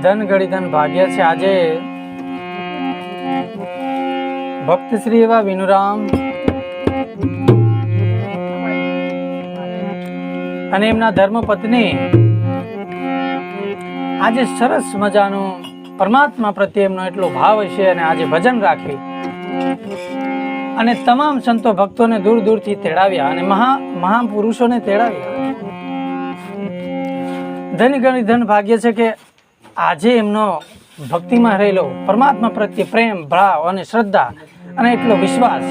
ધન ઘડી ધન ભાગ્ય છે. આજે ભક્ત શ્રી એવા વિનુરામ અને એમના ધર્મપત્ની આજે સરસ મજાનું પરમાત્મા પ્રત્યે એમનો એટલો ભાવ છે અને આજે ભજન રાખી અને તમામ સંતો ભક્તોને દૂર દૂરથી તેડાવ્યા અને મહાપુરુષોને તેડાવ્યા. ધન ઘણી ધન ભાગ્ય છે કે આજે એમનો ભક્તિમાં રહેલો પરમાત્મા પ્રત્યે પ્રેમ ભાવ અને શ્રદ્ધા અને એટલો વિશ્વાસ,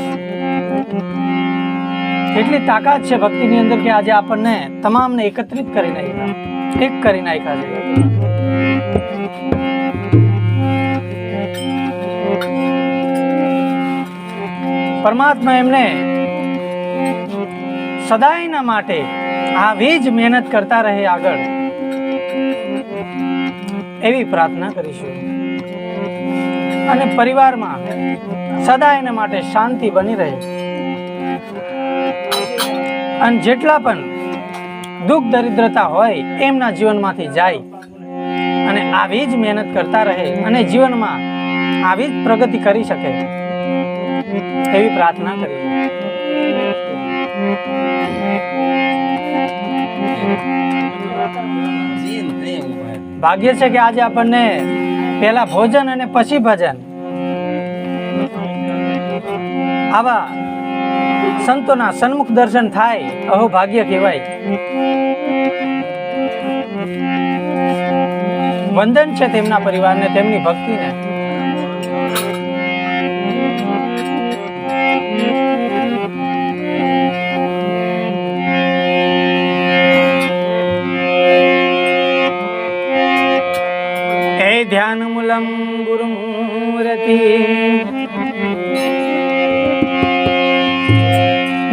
એટલી તાકાત છે ભક્તિની અંદર કે આજે આપણને તમામને એકત્રિત કરી નાખ્યા, એક કરી નાખ્યા છે. પરમાત્મા એમને સદાયના માટે આવી જ મહેનત કરતા રહે આગળ, એવી પ્રાર્થના કરીશું. અને પરિવારમાં સદાયના માટે શાંતિ બની રહે અને જેટલા પણ દુઃખ દરિદ્રતા હોય એમના જીવનમાંથી જાય અને આવી જ મહેનત કરતા રહે અને જીવનમાં આવી જ પ્રગતિ કરી શકે, એવી પ્રાર્થના કરી. ભાગ્ય છે કે આજે આપણને પહેલા ભોજન અને પછી ભજન આવા સંતોના સન્મુખ દર્શન થાય, અહો ભાગ્ય કહેવાય. વંદન છે તેમના પરિવારને, તેમની ભક્તિને. ધ્યાન મૂલમ ગુરુમૂર્તિ,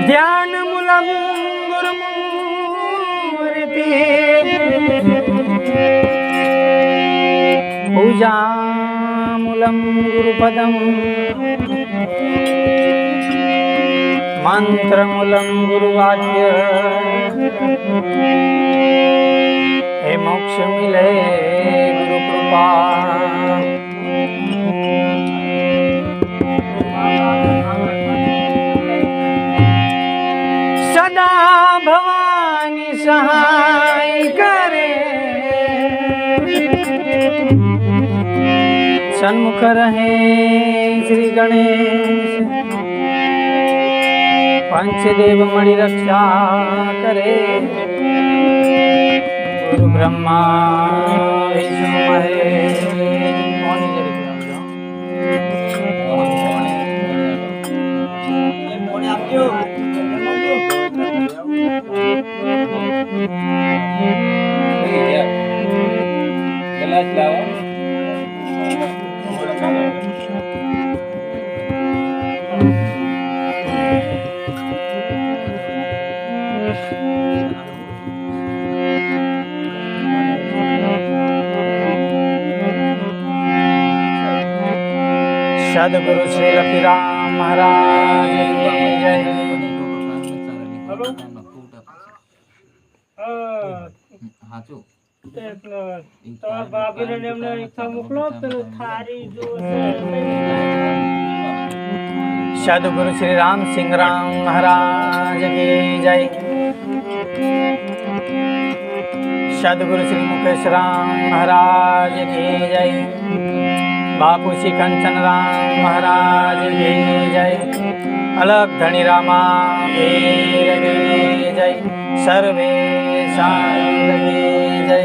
ધ્યાન મૂલમ ગુરુમૂર્તિ, પૂજા મૂલમ ગુરુપદમ, મંત્ર મૂલમ ગુરુવાક્ય, હે મોક્ષ મિલે ગુરુ કૃપા. સદા ભવાની સહાય કરે, સન્મુખ રહે શ્રી ગણેશ, પંચદેવ મળી રક્ષા કરે. ગુરુ બ્રહ્મા વિષ્ણુ મહેશ. સદગુરુ શ્રી લખીરામ મહારાજ કી જય. સદગુરુ શ્રી રામ સિંહ રામ મહારાજ કી જય. સદગુરુ શ્રી મુકેશ રામ મહારાજ કી જય. બાપુ શ્રી કંચન રામ મહારાજ કી જય. અલગ ધણી રામા વીર કી જય. સર્વે શાંત કી જય.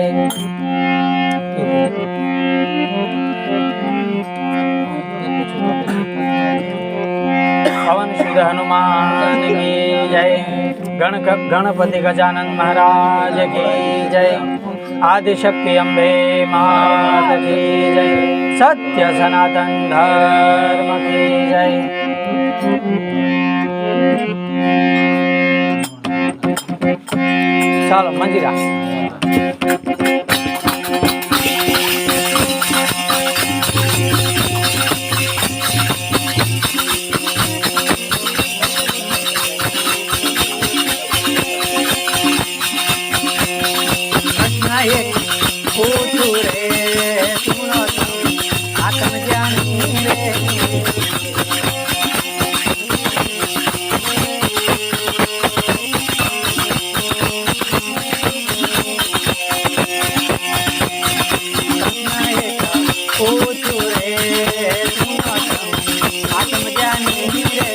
પવન શુદ્ધ હનુમાન કી જય. ગણપતિ ગજાનન મહારાજ કી જય. આદિશક્તિ અંબે માત કી જય. સત્ય સનાતન ધર્મ કી જય. ચાલો મંજીરા. પૂછું રે પૂછું રે સુનો તમે આત્મજ્ઞાની રે.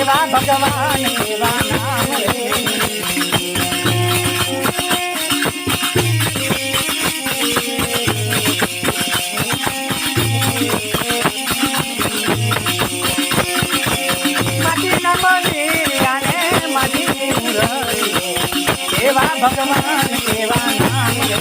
એવા ભગવાન એવા નામ રે. માટીના મંદિરિયાને માટીની મુરલીઓ, એવા ભગવાન એવા નામ રે.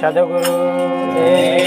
સદગુરુ